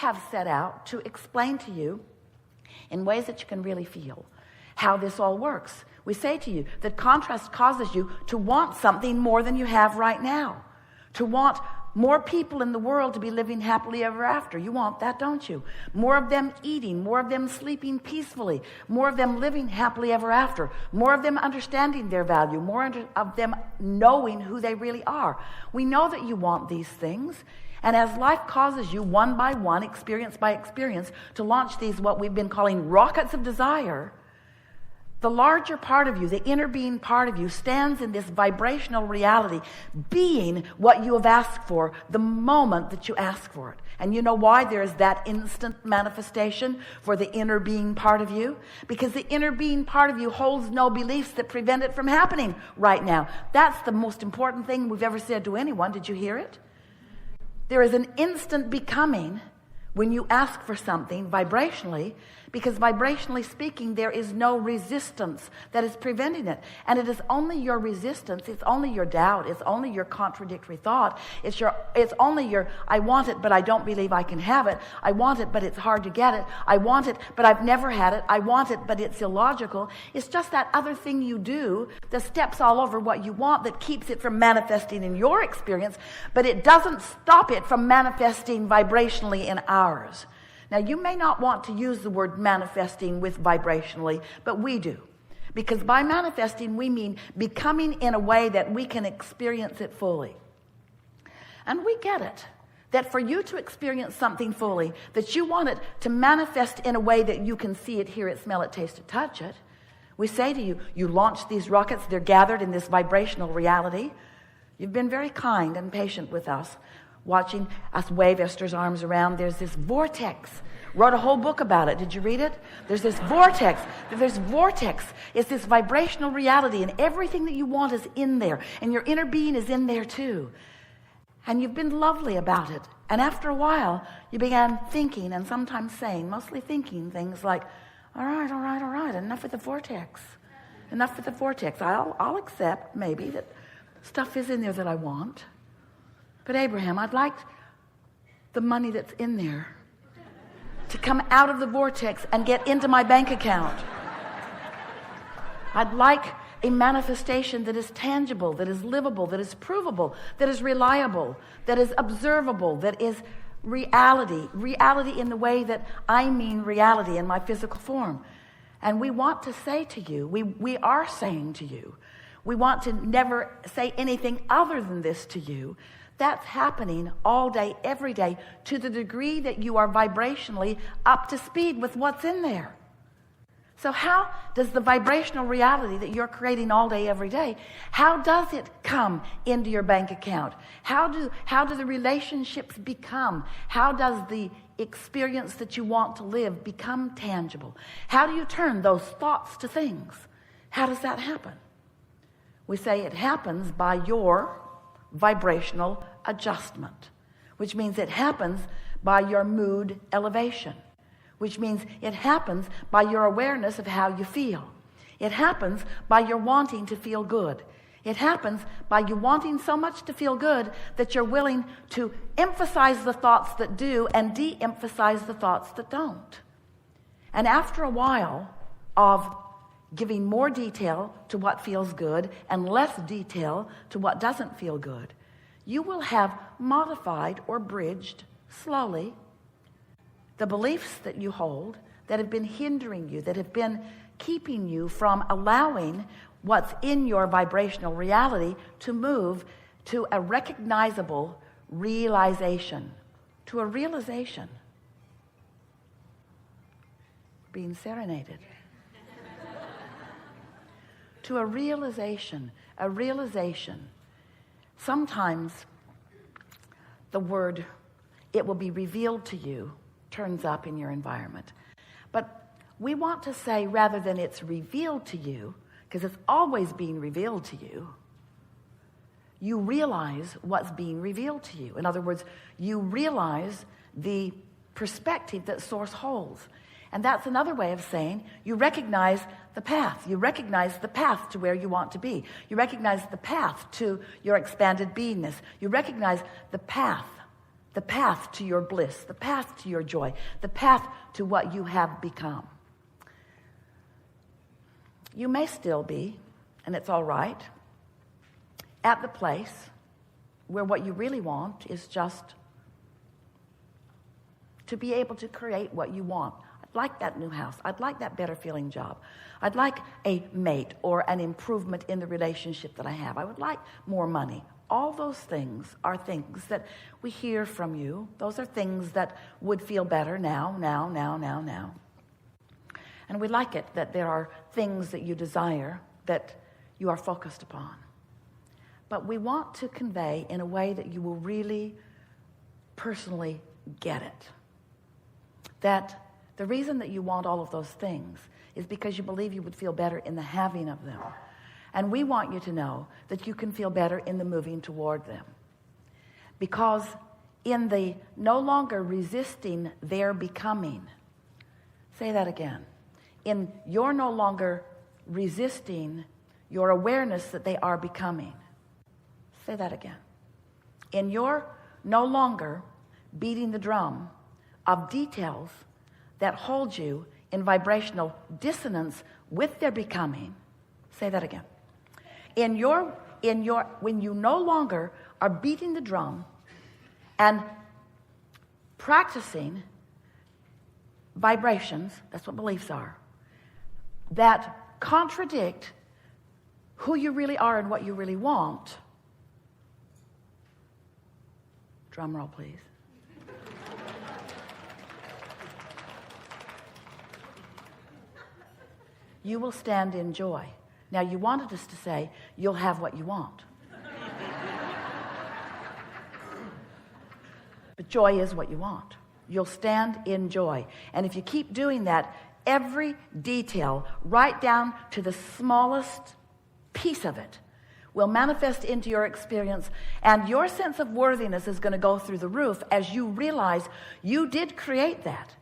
have set out to explain to you in ways that you can really feel how this all works. We say to you that contrast causes you to want something more than you have right now, to want more people in the world to be living happily ever after. You want that, don't you? More of them eating, more of them sleeping peacefully, more of them living happily ever after, more of them understanding their value, more of them knowing who they really are. We know that you want these things. And as life causes you one by one, experience by experience, to launch these what we've been calling rockets of desire, the larger part of you, the inner being part of you, stands in this vibrational reality, being what you have asked for the moment that you ask for it. And you know why there is that instant manifestation for the inner being part of you? Because the inner being part of you holds no beliefs that prevent it from happening right now. That's the most important thing we've ever said to anyone. Did you hear it? There is an instant becoming when you ask for something vibrationally, because vibrationally speaking, there is no resistance that is preventing it. And it is only your resistance, it's only your doubt, it's only your contradictory thought, it's only your, I want it, but I don't believe I can have it. I want it, but it's hard to get it. I want it, but I've never had it. I want it, but it's illogical. It's just that other thing you do that steps all over what you want that keeps it from manifesting in your experience, but it doesn't stop it from manifesting vibrationally in ours. Now, you may not want to use the word manifesting with vibrationally, but we do. Because by manifesting, we mean becoming in a way that we can experience it fully. And we get it. That for you to experience something fully, that you want it to manifest in a way that you can see it, hear it, smell it, taste it, touch it. We say to you, you launch these rockets, they're gathered in this vibrational reality. You've been very kind and patient with us, watching us wave Esther's arms around. There's this vortex. Wrote a whole book about it. Did you read it? There's this vortex. It's this vibrational reality, and everything that you want is in there, and your inner being is in there too. And you've been lovely about it. And after a while, you began thinking, and sometimes saying, mostly thinking things like, all right, enough with the vortex. Enough with the vortex. I'll accept maybe that stuff is in there that I want. But Abraham, I'd like the money that's in there to come out of the vortex and get into my bank account. I'd like a manifestation that is tangible, that is livable, that is provable, that is reliable, that is observable, that is reality. Reality in the way that I mean reality in my physical form. And we want to say to you, we are saying to you, we want to never say anything other than this to you. That's happening all day, every day, to the degree that you are vibrationally up to speed with what's in there. So how does the vibrational reality that you're creating all day, every day, how does it come into your bank account? How do the relationships become? How does the experience that you want to live become tangible? How do you turn those thoughts to things? How does that happen? We say it happens by your vibrational adjustment, which means it happens by your mood elevation, which means it happens by your awareness of how you feel. It happens by your wanting to feel good. It happens by you wanting so much to feel good that you're willing to emphasize the thoughts that do and de-emphasize the thoughts that don't. And after a while of giving more detail to what feels good and less detail to what doesn't feel good, you will have modified or bridged slowly the beliefs that you hold that have been hindering you, that have been keeping you from allowing what's in your vibrational reality to move to a recognizable realization, to a realization. Being serenaded. To a realization. Sometimes the word, it will be revealed to you, turns up in your environment. But we want to say, rather than it's revealed to you, because it's always being revealed to you, you realize what's being revealed to you. In other words, you realize the perspective that Source holds. And that's another way of saying you recognize the path. You recognize the path to where you want to be. You recognize the path to your expanded beingness. You recognize the path the path to your bliss, the path to your joy, the path to what you have become. You may still be, and it's all right, at the place where what you really want is just to be able to create what you want. I'd like that new house. I'd like that better feeling job. I'd like a mate or an improvement in the relationship that I have. I would like more money. All those things are things that we hear from you. Those are things that would feel better now. And we like it that there are things that you desire that you are focused upon. But we want to convey in a way that you will really personally get it. That the reason that you want all of those things is because you believe you would feel better in the having of them. And we want you to know that you can feel better in the moving toward them. Because in the no longer resisting their becoming, say that again, in your no longer resisting your awareness that they are becoming, say that again, in your no longer beating the drum of details that hold you in vibrational dissonance with their becoming, say that again, when you no longer are beating the drum and practicing vibrations, that's what beliefs are, that contradict who you really are and what you really want. Drum roll, please. You will stand in joy. Now, you wanted us to say, you'll have what you want. But joy is what you want. You'll stand in joy. And if you keep doing that, every detail, right down to the smallest piece of it, will manifest into your experience, and your sense of worthiness is going to go through the roof as you realize you did create that.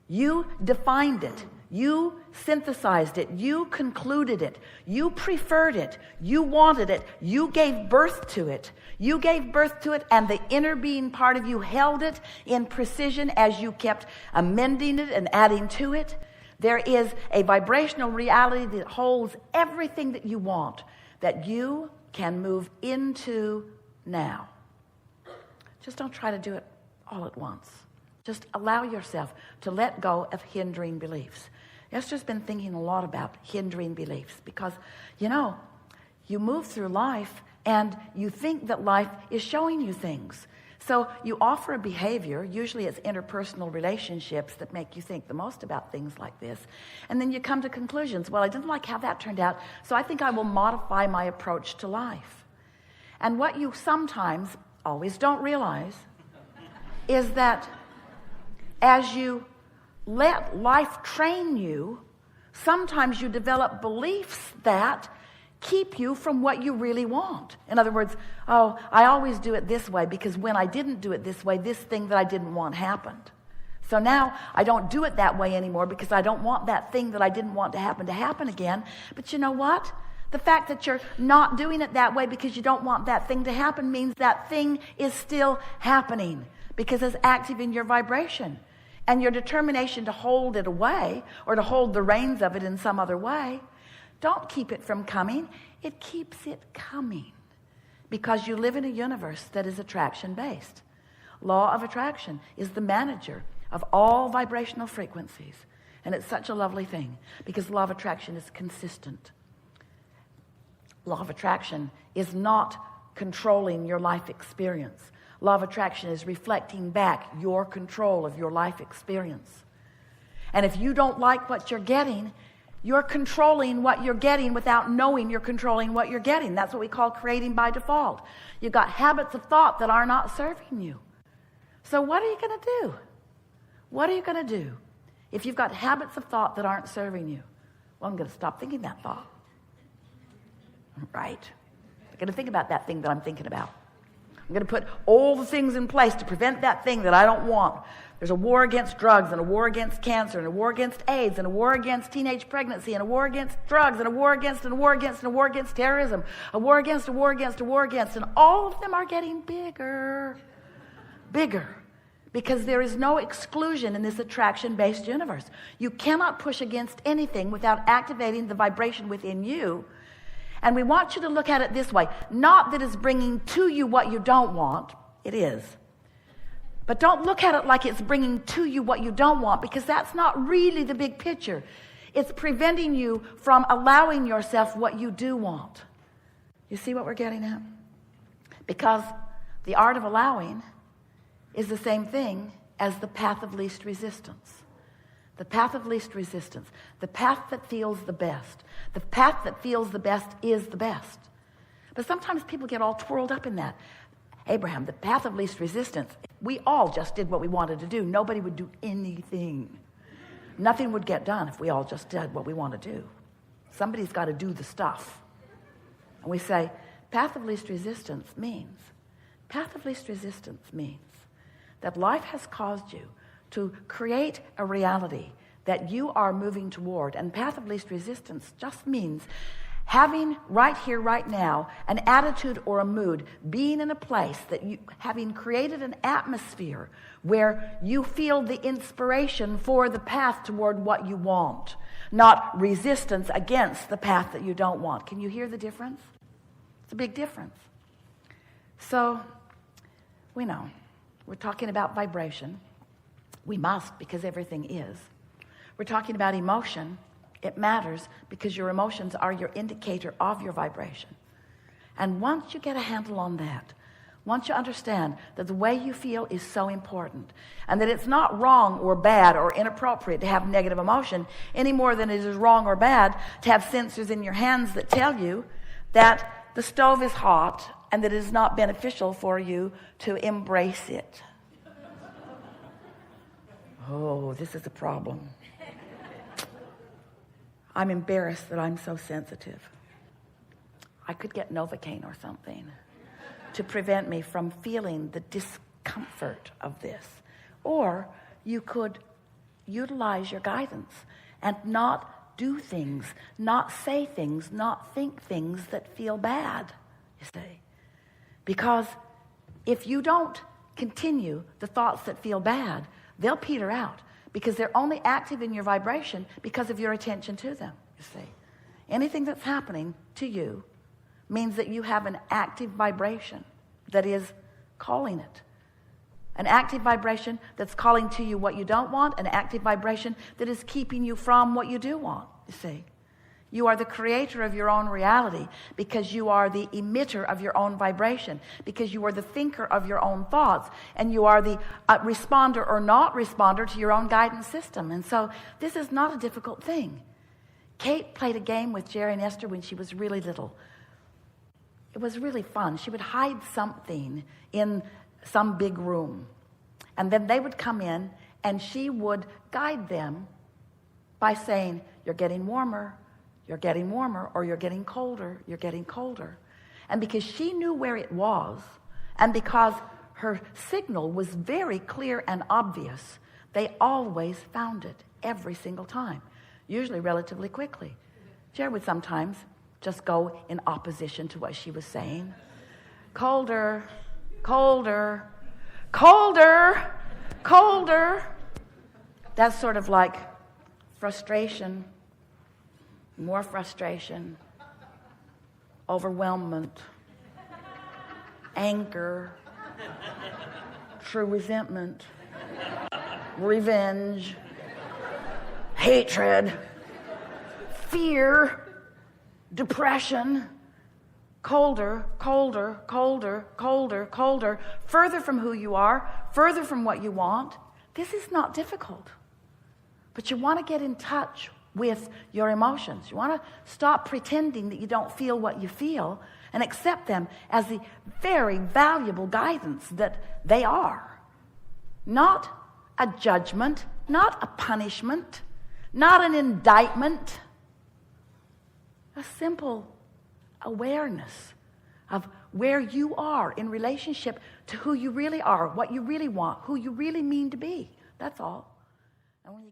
You defined it. You synthesized it. You concluded it. You preferred it. You wanted it. You gave birth to it. You gave birth to it, and the inner being part of you held it in precision as you kept amending it and adding to it. There is a vibrational reality that holds everything that you want, that you can move into now. Just don't try to do it all at once. Just allow yourself to let go of hindering beliefs. Esther's been thinking a lot about hindering beliefs because, you move through life and you think that life is showing you things. So you offer a behavior, usually it's interpersonal relationships that make you think the most about things like this. And then you come to conclusions. Well, I didn't like how that turned out, so I think I will modify my approach to life. And what you sometimes always don't realize is that as you let life train you, sometimes you develop beliefs that keep you from what you really want. In other words, I always do it this way because when I didn't do it this way, this thing that I didn't want happened. So now I don't do it that way anymore because I don't want that thing that I didn't want to happen again. But you know what? The fact that you're not doing it that way because you don't want that thing to happen means that thing is still happening because it's active in your vibration. And your determination to hold it away or to hold the reins of it in some other way, don't keep it from coming. It keeps it coming because you live in a universe that is attraction-based. Law of attraction is the manager of all vibrational frequencies. And it's such a lovely thing because law of attraction is consistent. Law of attraction is not controlling your life experience. Law of attraction is reflecting back your control of your life experience. And if you don't like what you're getting, you're controlling what you're getting without knowing you're controlling what you're getting. That's what we call creating by default. You've got habits of thought that are not serving you. So what are you going to do? What are you going to do if you've got habits of thought that aren't serving you? Well, I'm going to stop thinking that thought. Right? I'm going to think about that thing that I'm thinking about. I'm going to put all the things in place to prevent that thing that I don't want. There's a war against drugs and a war against cancer and a war against AIDS and a war against teenage pregnancy and a war against drugs and a war against and a war against and a war against terrorism, a war against, a war against, a war against, and all of them are getting bigger. bigger, because there is no exclusion in this attraction-based universe. You cannot push against anything without activating the vibration within you. And we want you to look at it this way. Not that it's bringing to you what you don't want. It is. But don't look at it like it's bringing to you what you don't want, because that's not really the big picture. It's preventing you from allowing yourself what you do want. You see what we're getting at? Because the art of allowing is the same thing as the path of least resistance. The path of least resistance. The path that feels the best. The path that feels the best is the best. But sometimes people get all twirled up in that. Abraham, the path of least resistance. We all just did what we wanted to do. Nobody would do anything. Nothing would get done if we all just did what we want to do. Somebody's got to do the stuff. And we say, path of least resistance means that life has caused you to create a reality that you are moving toward. And path of least resistance just means having right here, right now, an attitude or a mood, being in a place that you, having created an atmosphere where you feel the inspiration for the path toward what you want, not resistance against the path that you don't want. Can you hear the difference? It's a big difference. So, we know, we're talking about vibration. We must, because everything is. We're talking about emotion. It matters because your emotions are your indicator of your vibration. And once you get a handle on that, once you understand that the way you feel is so important, and that it's not wrong or bad or inappropriate to have negative emotion any more than it is wrong or bad to have sensors in your hands that tell you that the stove is hot and that it is not beneficial for you to embrace it. Oh, this is a problem. I'm embarrassed that I'm so sensitive. I could get Novocaine or something to prevent me from feeling the discomfort of this. Or you could utilize your guidance and not do things, not say things, not think things that feel bad, you see. Because if you don't continue the thoughts that feel bad, they'll peter out, because they're only active in your vibration because of your attention to them, you see. Anything that's happening to you means that you have an active vibration that is calling it. An active vibration that's calling to you what you don't want, an active vibration that is keeping you from what you do want, you see. You are the creator of your own reality because you are the emitter of your own vibration, because you are the thinker of your own thoughts, and you are the responder or not responder to your own guidance system. And so this is not a difficult thing. Kate played a game with Jerry and Esther when she was really little. It was really fun. She would hide something in some big room, and then they would come in and she would guide them by saying, "You're getting warmer. You're getting warmer," or "You're getting colder, you're getting colder." And because she knew where it was, and because her signal was very clear and obvious, they always found it every single time, usually relatively quickly. Jerry would sometimes just go in opposition to what she was saying. Colder, colder, colder, colder. That's sort of like frustration. More frustration, overwhelmment, anger, true resentment, revenge, hatred, fear, depression, colder, colder, colder, colder, colder, further from who you are, further from what you want. This is not difficult. But you want to get in touch with your emotions. You want to stop pretending that you don't feel what you feel and accept them as the very valuable guidance that they are. Not a judgment, not a punishment, not an indictment. A simple awareness of where you are in relationship to who you really are, what you really want, who you really mean to be. That's all. And when you